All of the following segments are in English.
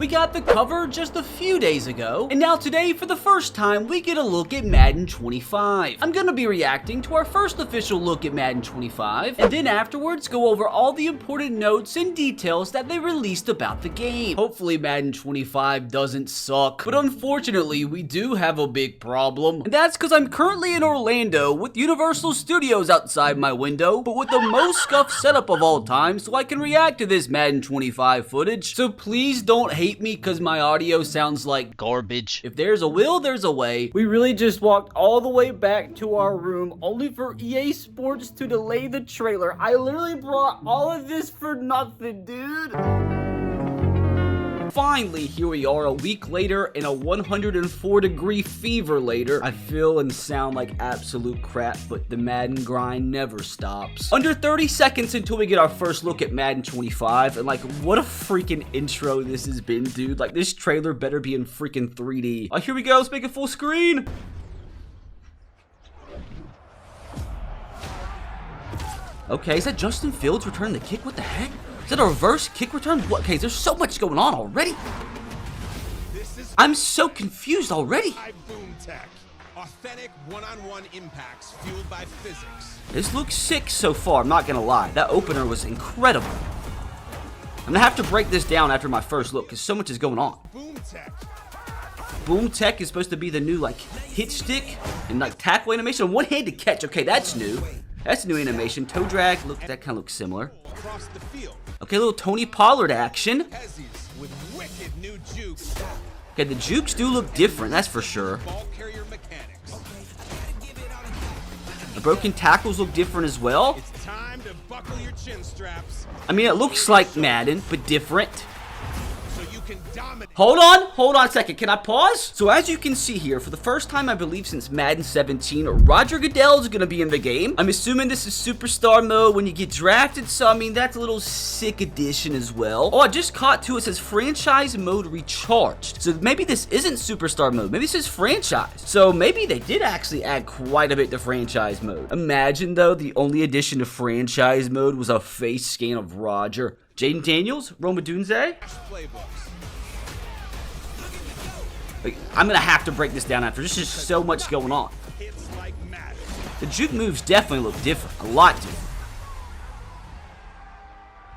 We got the cover just a few days ago, and now today, for the first time, we get a look at Madden 25. I'm gonna be reacting to our first official look at Madden 25, and then afterwards go over all the important notes and details that they released about the game. Hopefully Madden 25 doesn't suck, but unfortunately, we do have a big problem, and that's because I'm currently in Orlando with Universal Studios outside my window, but with the most scuffed setup of all time, so I can react to this Madden 25 footage. So please don't hate me because my audio sounds like garbage. If there's a will, there's a way. We really just walked all the way back to our room only for EA Sports to delay the trailer. I literally brought all of this for nothing, dude. Finally, here we are a week later and a 104-degree fever later. I feel and sound like absolute crap, but the Madden grind never stops. Under 30 seconds until we get our first look at Madden 25, and like, what a freaking intro this has been, dude. Like, this trailer better be in freaking 3D. Here we go, let's make it full screen. Okay, is that Justin Fields returning the kick? What the heck? Is that a reverse kick return? What? Okay, there's so much going on already. I'm so confused already. Boom tech. Authentic one-on-one impacts fueled by physics. This looks sick so far, I'm not gonna lie. That opener was incredible. I'm gonna have to break this down after my first look because so much is going on. Boom tech. Boom tech is supposed to be the new like hit stick and like tackle animation. A one-handed catch. Okay, that's new. That's new animation. Toe drag. Look, that kind of looks similar. Across the field. Okay, a little Tony Pollard action. With wicked new jukes. Okay, the jukes do look different, that's for sure. Ball carrier mechanics. The broken tackles look different as well. It's time to buckle your chin straps. I mean, it looks like Madden, but different. So you can dominate. Hold on a second. Can I pause? So as you can see here, for the first time, I believe, since Madden 17, Roger Goodell is going to be in the game. I'm assuming this is superstar mode when you get drafted, so I mean, that's a little sick addition as well. Oh, I just caught too, it says franchise mode recharged. So maybe this isn't superstar mode. Maybe this is franchise. So maybe they did actually add quite a bit to franchise mode. Imagine though, the only addition to franchise mode was a face scan of Roger. Jaden Daniels, Roma Dunze. I'm gonna have to break this down after. There's just so much going on. The juke moves definitely look different, a lot different.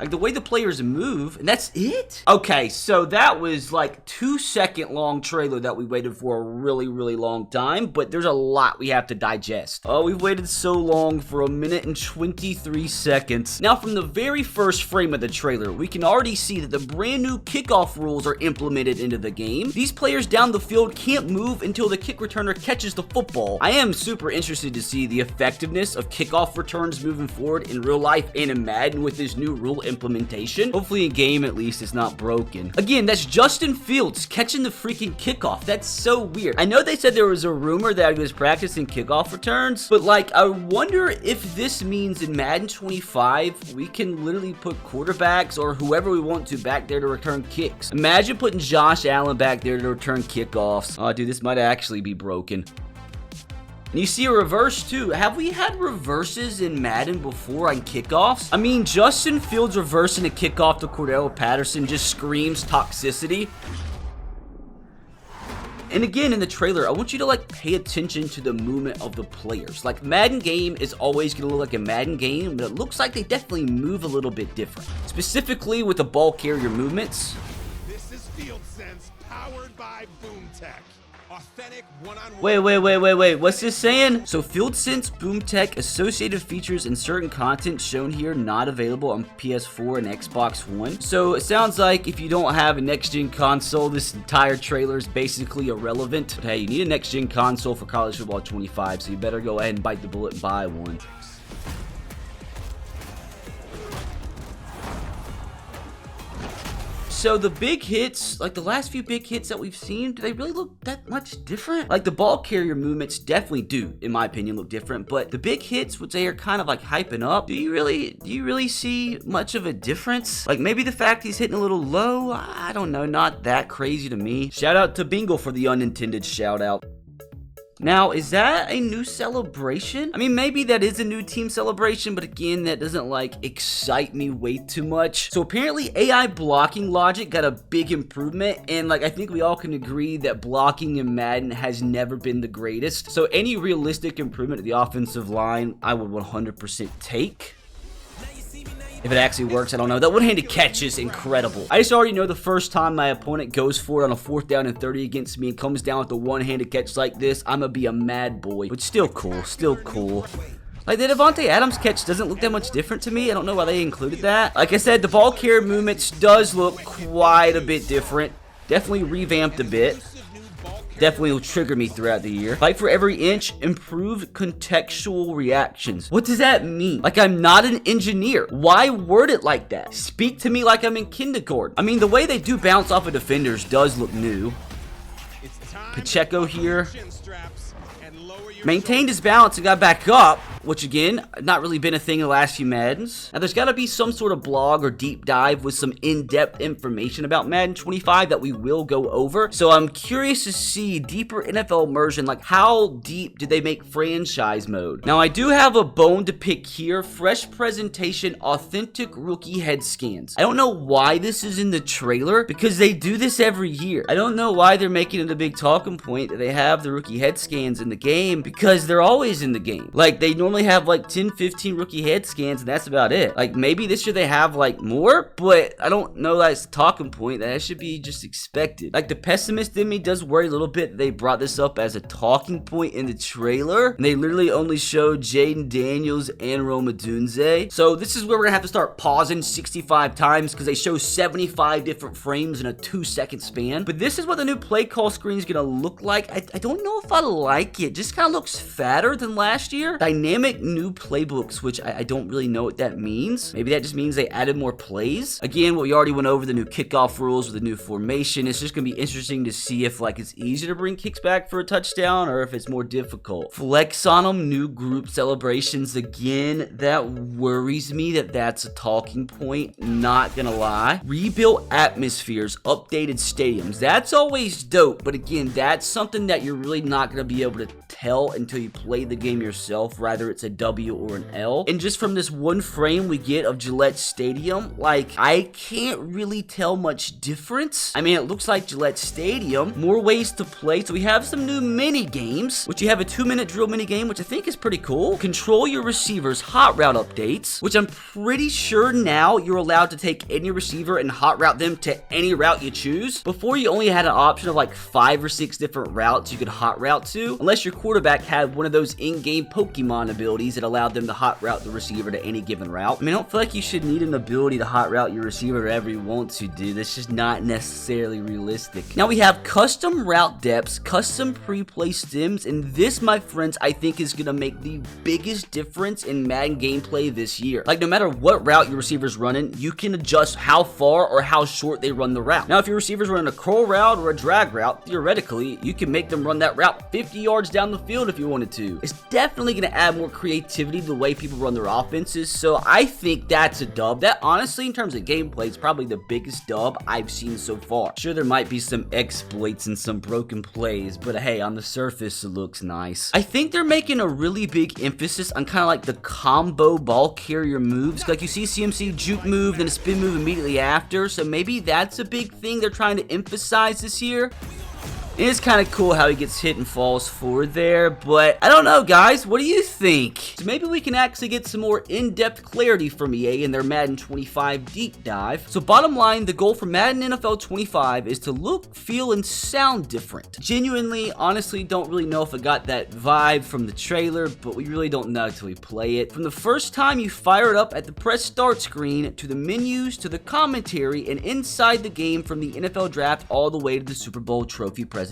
Like the way the players move, and that's it? Okay, so that was like 2-second long trailer that we waited for a really, really long time, but there's a lot we have to digest. Oh, we've waited so long for 1 minute and 23 seconds. Now, from the very first frame of the trailer, we can already see that the brand new kickoff rules are implemented into the game. These players down the field can't move until the kick returner catches the football. I am super interested to see the effectiveness of kickoff returns moving forward in real life and in Madden with this new rule implementation. Hopefully in game at least it's not broken. Again, that's Justin Fields catching the freaking kickoff. That's so weird. I know they said there was a rumor that he was practicing kickoff returns, but like I wonder if this means in Madden 25 we can literally put quarterbacks or whoever we want to back there to return kicks. Imagine putting Josh Allen back there to return kickoffs. Oh dude, this might actually be broken. And you see a reverse too. Have we had reverses in Madden before on kickoffs? I mean, Justin Fields reversing a kickoff to Cordell Patterson just screams toxicity. And again, in the trailer, I want you to like pay attention to the movement of the players. Like Madden game is always gonna look like a Madden game, but it looks like they definitely move a little bit different. Specifically with the ball carrier movements. This is Field Sense powered by Boom Tech. Authentic one-on-one. Wait, what's this saying? So FieldSense Boom Tech associated features and certain content shown here not available on PS4 and Xbox One. So it sounds like if you don't have a next-gen console, this entire trailer is basically irrelevant. But hey, you need a next-gen console for College Football 25, so you better go ahead and bite the bullet and buy one. So the big hits, like the last few big hits that we've seen, do they really look that much different? Like the ball carrier movements definitely do, in my opinion, look different. But the big hits, which they are kind of like hyping up, do you really see much of a difference? Like maybe the fact he's hitting a little low, I don't know, not that crazy to me. Shout out to Bingle for the unintended shout out. Now, is that a new celebration? I mean, maybe that is a new team celebration, but again, that doesn't like excite me way too much. So apparently AI blocking logic got a big improvement, and like I think we all can agree that blocking in Madden has never been the greatest. So any realistic improvement to the offensive line, I would 100% take. If it actually works, I don't know. That one-handed catch is incredible. I just already know the first time my opponent goes for it on a 4th down and 30 against me and comes down with a one-handed catch like this, I'm gonna be a mad boy. But still cool, still cool. Like, the Devontae Adams catch doesn't look that much different to me. I don't know why they included that. Like I said, the ball carrier movements does look quite a bit different. Definitely revamped a bit. Definitely will trigger me throughout the year. Fight for every inch, improve contextual reactions. What does that mean? Like, I'm not an engineer. Why word it like that? Speak to me like I'm in kindergarten. I mean, the way they do bounce off of defenders does look new. Pacheco here maintained his balance and got back up, which again, not really been a thing in the last few Maddens. Now there's got to be some sort of blog or deep dive with some in-depth information about Madden 25 that we will go over. So I'm curious to see deeper NFL immersion, like how deep did they make franchise mode? Now I do have a bone to pick here. Fresh presentation, authentic rookie head scans. I don't know why this is in the trailer, because they do this every year. I don't know why they're making it a big talking point that they have the rookie head scans in the game, because they're always in the game. Like, they normally have like 10, 15 rookie head scans, and that's about it. Like, maybe this year they have like more, but I don't know that's a talking point. That should be just expected. Like, the pessimist in me does worry a little bit that they brought this up as a talking point in the trailer, and they literally only showed Jaden Daniels and Roma Dunze. So this is where we're gonna have to start pausing 65 times, because they show 75 different frames in a 2-second span. But this is what the new play call screen is gonna look like. I don't know if I like it. Just kind of looks fatter than last year. Dynamic new playbooks, which I don't really know what that means. Maybe that just means they added more plays. Again, we already went over the new kickoff rules with the new formation. It's just gonna be interesting to see if like it's easier to bring kicks back for a touchdown or if it's more difficult. Flex on them, new group celebrations. Again, that worries me that that's a talking point, not gonna lie. Rebuilt atmospheres, updated stadiums. That's always dope, but again, that's something that you're really not gonna be able to tell until you play the game yourself, rather it's a W or an L. And just from this one frame we get of Gillette Stadium, like, I can't really tell much difference. I mean, it looks like Gillette Stadium. More ways to play. So we have some new mini games, which you have a 2-minute drill mini game, which I think is pretty cool. Control your receivers, hot route updates, which I'm pretty sure now you're allowed to take any receiver and hot route them to any route you choose. Before, you only had an option of like 5 or 6 different routes you could hot route to, unless your quarterback had one of those in-game Pokemon abilities that allowed them to hot route the receiver to any given route. I mean, I don't feel like you should need an ability to hot route your receiver wherever you want to, dude. That's just not necessarily realistic. Now we have custom route depths, custom pre-play stems, and this, my friends, I think is going to make the biggest difference in Madden gameplay this year. Like, no matter what route your receiver's running, you can adjust how far or how short they run the route. Now, if your receiver's running a curl route or a drag route, theoretically, you can make them run that route 50 yards down the field if you wanted to. It's definitely going to add more creativity to the way people run their offenses, so I think that's a dub. That, honestly, in terms of gameplay, is probably the biggest dub I've seen so far. Sure, there might be some exploits and some broken plays, but hey, on the surface, it looks nice. I think they're making a really big emphasis on kind of like the combo ball carrier moves. Like, you see CMC juke move, then a spin move immediately after, so maybe that's a big thing they're trying to emphasize this year. It is kind of cool how he gets hit and falls forward there, but I don't know, guys. What do you think? So maybe we can actually get some more in-depth clarity from EA in their Madden 25 deep dive. So bottom line, the goal for Madden NFL 25 is to look, feel, and sound different. Genuinely, honestly, don't really know if I got that vibe from the trailer, but we really don't know until we play it. From the first time you fire it up at the press start screen, to the menus, to the commentary, and inside the game, from the NFL draft all the way to the Super Bowl trophy presentation,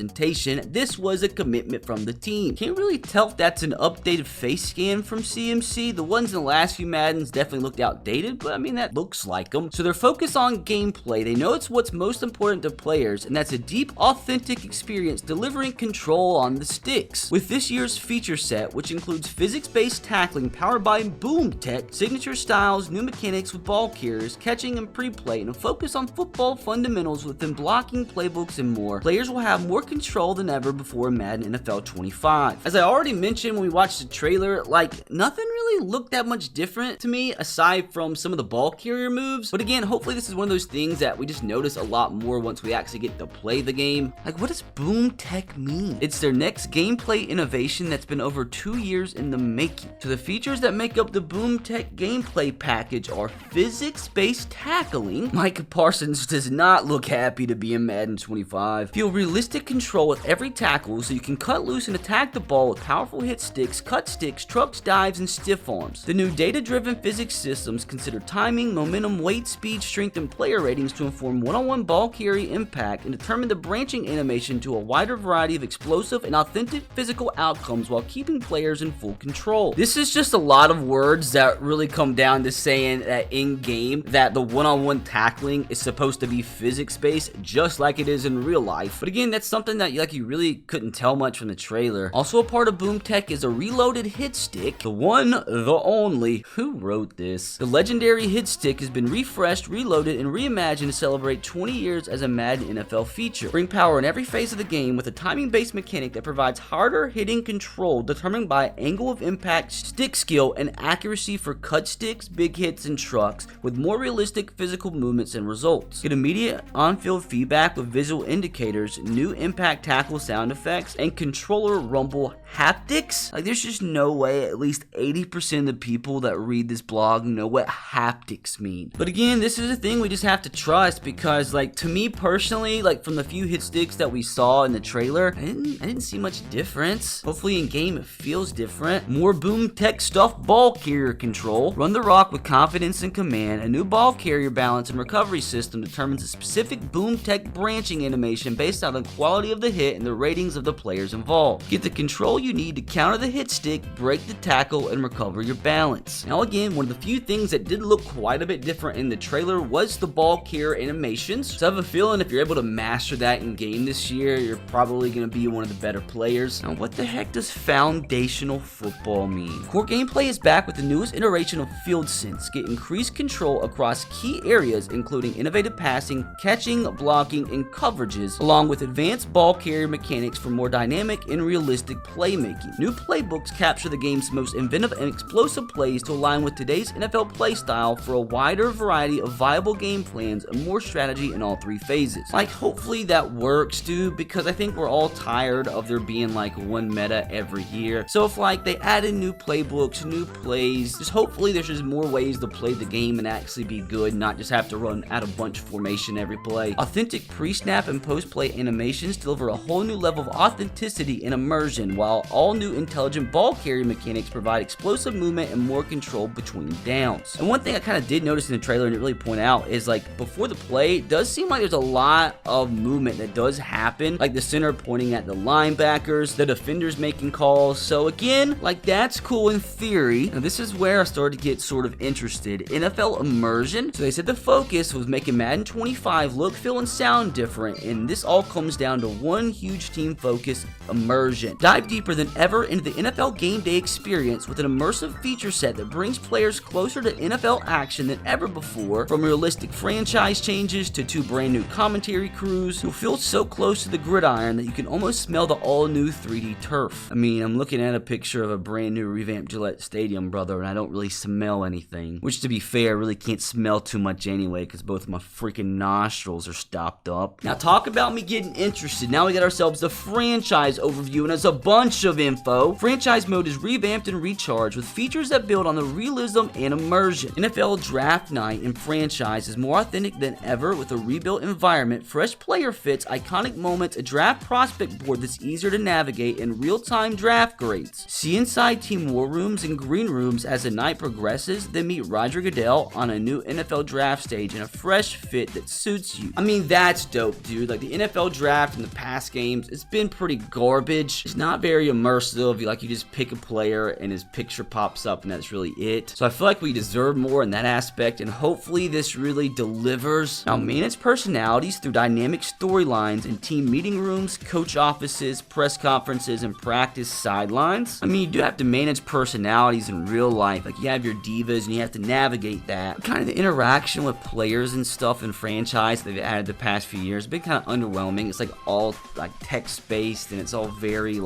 this was a commitment from the team. Can't really tell if that's an updated face scan from CMC. The ones in the last few Maddens definitely looked outdated, but I mean, that looks like them. So they're focused on gameplay. They know it's what's most important to players, and that's a deep, authentic experience delivering control on the sticks. With this year's feature set, which includes physics-based tackling powered by Boom Tech, signature styles, new mechanics with ball carriers, catching and pre-play, and a focus on football fundamentals within blocking, playbooks, and more, players will have more more control than ever before in Madden NFL 25. As I already mentioned when we watched the trailer, like, nothing really looked that much different to me aside from some of the ball carrier moves. But again, hopefully this is one of those things that we just notice a lot more once we actually get to play the game. Like, what does Boom Tech mean? It's their next gameplay innovation that's been over 2 years in the making. So the features that make up the Boom Tech gameplay package are physics-based tackling. Micah Parsons does not look happy to be in Madden 25. Feel realistic control with every tackle so you can cut loose and attack the ball with powerful hit sticks, cut sticks, trucks, dives, and stiff arms. The new data-driven physics systems consider timing, momentum, weight, speed, strength, and player ratings to inform one-on-one ball carry impact and determine the branching animation to a wider variety of explosive and authentic physical outcomes while keeping players in full control. This is just a lot of words that really come down to saying that in-game that the one-on-one tackling is supposed to be physics-based just like it is in real life. But again, that's something that you really couldn't tell much from the trailer. Also a part of Boom Tech is a reloaded hit stick. The one, the only. Who wrote this? The legendary hit stick has been refreshed, reloaded, and reimagined to celebrate 20 years as a Madden NFL feature. Bring power in every phase of the game with a timing-based mechanic that provides harder hitting control determined by angle of impact, stick skill, and accuracy for cut sticks, big hits, and trucks with more realistic physical movements and results. Get immediate on-field feedback with visual indicators, new impact tackle sound effects, and controller rumble haptics. Like, there's just no way at least 80% of the people that read this blog know what haptics mean. But again, this is a thing we just have to trust because, like, to me personally, like, from the few hit sticks that we saw in the trailer, I didn't see much difference. Hopefully in game it feels different. More Boom Tech stuff ball carrier control. Run the rock with confidence and command. A new ball carrier balance and recovery system determines a specific Boom Tech branching animation based on the quality of the hit and the ratings of the players involved. Get the control you need to counter the hit stick, break the tackle, and recover your balance. Now again, one of the few things that did look quite a bit different in the trailer was the ball carrier animations. So I have a feeling if you're able to master that in game this year, you're probably going to be one of the better players. Now what the heck does foundational football mean? Core gameplay is back with the newest iteration of Field Sense. Get increased control across key areas including innovative passing, catching, blocking, and coverages, along with advanced ball carrier mechanics for more dynamic and realistic playmaking. New playbooks capture the game's most inventive and explosive plays to align with today's NFL play style for a wider variety of viable game plans and more strategy in all three phases. Like, hopefully that works, dude, because I think we're all tired of there being like one meta every year. So if like they added new playbooks, new plays, just hopefully there's just more ways to play the game and actually be good, not just have to run out a bunch of formation every play. Authentic pre-snap and post-play animations deliver a whole new level of authenticity and immersion, while all new intelligent ball carrier mechanics provide explosive movement and more control between downs. And one thing I kind of did notice in the trailer and it really point out is like before the play, it does seem like there's a lot of movement that does happen, like the center pointing at the linebackers, the defenders making calls. So again, like that's cool in theory. Now this is where I started to get sort of interested. NFL immersion. So they said the focus was making Madden 25 look, feel, and sound different, and this all comes down to one huge team focus: immersion. Dive deeper than ever into the NFL game day experience with an immersive feature set that brings players closer to NFL action than ever before. From realistic franchise changes to 2 brand new commentary crews, you'll feel so close to the gridiron that you can almost smell the all-new 3D turf. I mean, I'm looking at a picture of a brand new revamped Gillette Stadium, brother, and I don't really smell anything. Which, to be fair, I really can't smell too much anyway because both my freaking nostrils are stopped up. Now, talk about me getting interested. Now we got ourselves the franchise overview, and it's a bunch of info. Franchise mode is revamped and recharged with features that build on the realism and immersion. NFL Draft Night in franchise is more authentic than ever with a rebuilt environment, fresh player fits, iconic moments, a draft prospect board that's easier to navigate, and real-time draft grades. See inside team war rooms and green rooms as the night progresses, then meet Roger Goodell on a new NFL draft stage in a fresh fit that suits you. I mean, that's dope, dude. Like, the NFL draft in the past games, it's been pretty garbage. It's not very immersive. You just pick a player and his picture pops up and that's really it. So I feel like we deserve more in that aspect, and hopefully this really delivers. Now, manage personalities through dynamic storylines in team meeting rooms, coach offices, press conferences, and practice sidelines. I mean, you do have to manage personalities in real life. Like, you have your divas and you have to navigate that. Kind of the interaction with players and stuff in franchise that they've added the past few years has been kind of underwhelming. It's like all like text-based, and it's all very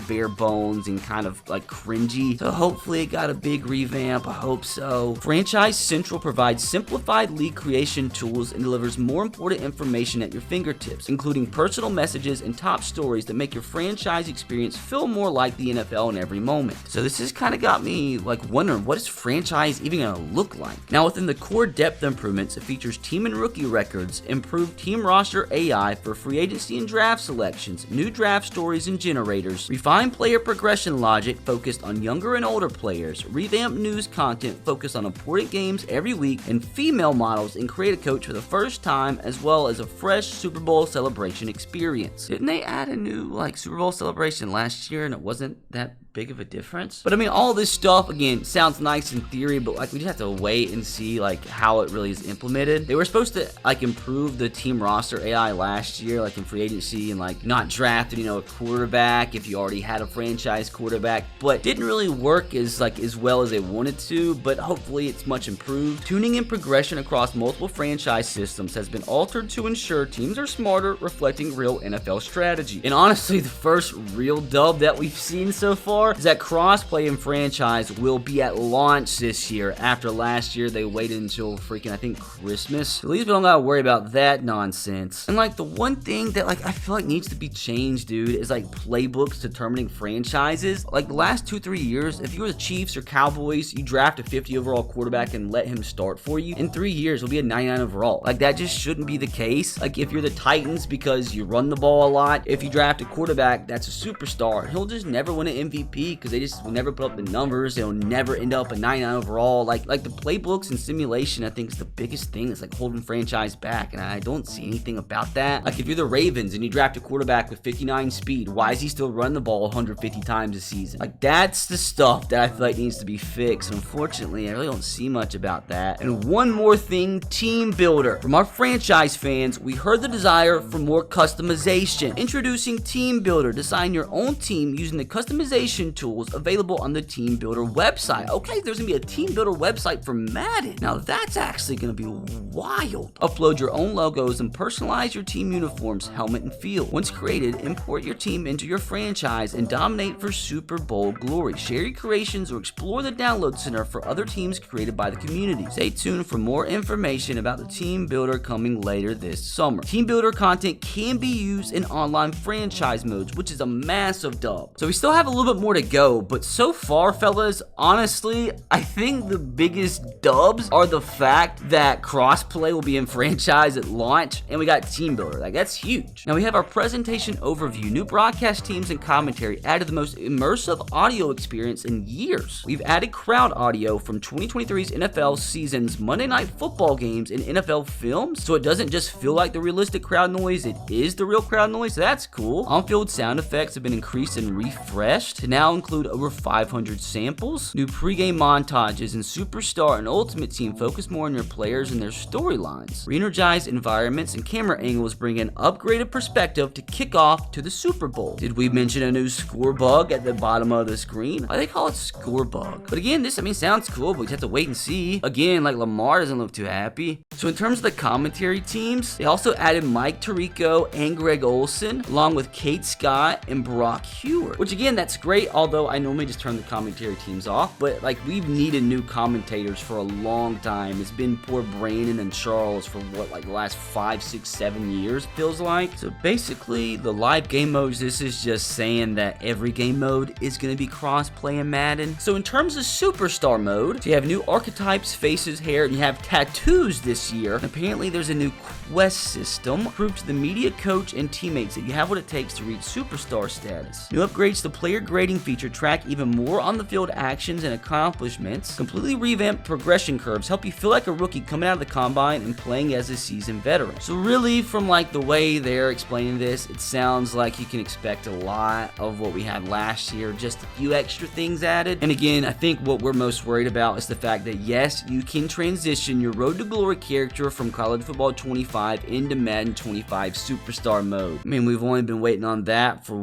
bare bones and kind of like cringy. So hopefully it got a big revamp. I hope so. Franchise Central provides simplified league creation tools and delivers more important information at your fingertips, including personal messages and top stories that make your franchise experience feel more like the NFL in every moment. So this has kind of got me like wondering, what is franchise even gonna look like? Now, within the core depth improvements, it features team and rookie records, improved team roster AI for free agency and draft selections, new draft stories and generators, refined player progression logic focused on younger and older players, revamped news content focused on important games every week, and female models in Create a Coach for the first time, as well as a fresh Super Bowl celebration experience. Didn't they add a new Super Bowl celebration last year and it wasn't that big of a difference? But I mean, all this stuff again sounds nice in theory, but we just have to wait and see how it really is implemented. They were supposed to improve the team roster AI last year, in free agency, and not drafting a quarterback if you already had a franchise quarterback, but didn't really work as well as they wanted to. But hopefully it's much improved. Tuning and progression across multiple franchise systems has been altered to ensure teams are smarter, reflecting real NFL strategy. And honestly, the first real dub that we've seen so far is that crossplay in franchise will be at launch this year. After last year, they waited until freaking, I think, Christmas. At least we don't gotta worry about that nonsense. And the one thing that I feel needs to be changed, dude, is playbooks determining franchises. The last 2-3 years, if you were the Chiefs or Cowboys, you draft a 50 overall quarterback and let him start for you. In 3 years, he'll be a 99 overall. That just shouldn't be the case. If you're the Titans because you run the ball a lot, if you draft a quarterback that's a superstar, he'll just never win an MVP because they just will never put up the numbers. They'll never end up a 99 overall. The playbooks and simulation, I think, is the biggest thing that's holding franchise back, and I don't see anything about that. If you're the Ravens and you draft a quarterback with 59 speed, why is he still running the ball 150 times a season? That's the stuff that I feel needs to be fixed. Unfortunately, I really don't see much about that. And one more thing, team builder. From our franchise fans, we heard the desire for more customization. Introducing Team Builder. Design your own team using the customization tools available on the Team Builder website. Okay, there's gonna be a Team Builder website for Madden. Now that's actually gonna be wild. Upload your own logos and personalize your team uniforms, helmet, and field. Once created, import your team into your franchise and dominate for Super Bowl glory. Share your creations or explore the download center for other teams created by the community. Stay tuned for more information about the Team Builder coming later this summer. Team Builder content can be used in online franchise modes, which is a massive dub. So we still have a little bit more to go, but so far, fellas, honestly, I think the biggest dubs are the fact that crossplay will be in franchise at launch, and we got Team Builder. That's huge. Now we have our presentation overview. New broadcast teams and commentary added the most immersive audio experience in years. We've added crowd audio from 2023's NFL season's Monday Night Football games and NFL films, so it doesn't just feel like the realistic crowd noise, it is the real crowd noise. So that's cool. On-field sound effects have been increased and refreshed to now include over 500 samples. New pregame montages and Superstar and Ultimate Team focus more on your players and their storylines. Re-energized environments and camera angles bring an upgraded perspective to Kickoff to the Super Bowl. Did we mention a new score bug at the bottom of the screen? Why do they call it score bug? But again, this sounds cool, but we just have to wait and see. Again, Lamar doesn't look too happy. So in terms of the commentary teams, they also added Mike Tirico and Greg Olsen, along with Kate Scott and Brock Hewer, which again, that's great, although I normally just turn the commentary teams off, but we've needed new commentators for a long time. It's been poor Brandon and Charles for the last 5, 6, 7 years, feels like. So basically, the live game modes, this is just saying that every game mode is going to be cross-play in Madden. So in terms of Superstar mode, so you have new archetypes, faces, hair, and you have tattoos this year. And apparently there's a new quest system. Prove to the media coach and teammates that you have what it takes to reach Superstar status. New upgrades to player grading feature track even more on the field actions and accomplishments. Completely revamped progression curves help you feel like a rookie coming out of the combine and playing as a seasoned veteran. So really, from the way they're explaining this, it sounds like you can expect a lot of what we had last year, just a few extra things added. And again, I think what we're most worried about is the fact that yes, you can transition your Road to Glory character from College Football 25 into Madden 25 Superstar mode. I mean, we've only been waiting on that for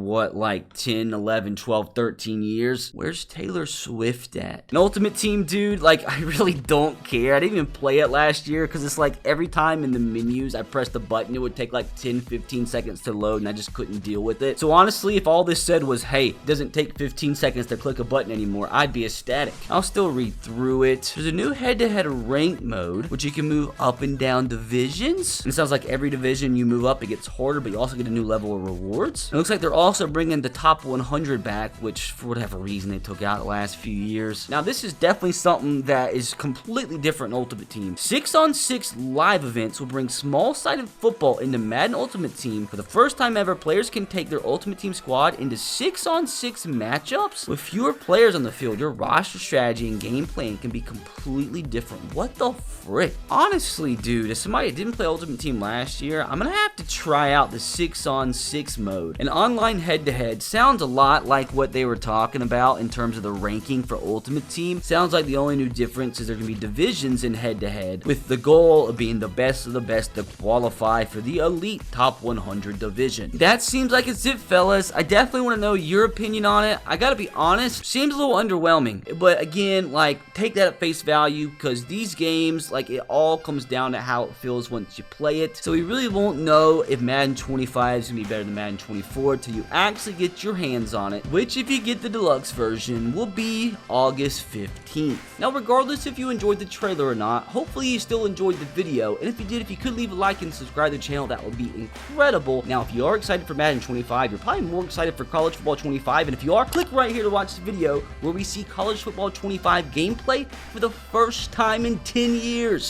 10, 11, 12, 13 years. Where's Taylor Swift at? An Ultimate Team, dude, like, I really don't care. I didn't even play it last year because it's like every time in the menus I pressed the button, it would take like 10-15 seconds to load, and I just couldn't deal with it. So honestly, if all this said was, hey, it doesn't take 15 seconds to click a button anymore, I'd be ecstatic. I'll still read through it. There's a new head-to-head ranked mode, which you can move up and down divisions. And it sounds like every division you move up, it gets harder, but you also get a new level of rewards. It looks like they're also bringing the top 100 back, which for whatever reason they took out the last few years. Now, this is definitely something that is completely different in Ultimate Team. 6-on-6 live events will bring small-sided football into Madden Ultimate Team. For the first time ever, players can take their Ultimate Team squad into 6-on-6 matchups. With fewer players on the field, your roster strategy and game plan can be completely different. What the frick? Honestly, dude, as somebody that didn't play Ultimate Team last year, I'm gonna have to try out the 6-on-6 mode. An online head-to-head sounds a lot like what they were talking about in terms of the ranking for Ultimate Team. Sounds like the only new difference is there can be divisions in head-to-head, with the goal of being the best of the best to qualify for the elite top 100 division. That seems like it's it, fellas. I definitely want to know your opinion on it. I gotta be honest, seems a little underwhelming, but again, like, take that at face value, because these games, like, it all comes down to how it feels once you play it. So we really won't know if Madden 25 is gonna be better than Madden 24 till you actually get your hands on it, which, if you get the deluxe version, will be August 15th. Now, regardless if you enjoyed the trailer or not, hopefully you still enjoyed the video, and if you did, if you could leave a like and subscribe to the channel, that would be incredible. Now, if you are excited for Madden 25, you're probably more excited for College Football 25, and if you are, click right here to watch the video where we see College Football 25 gameplay for the first time in 10 years.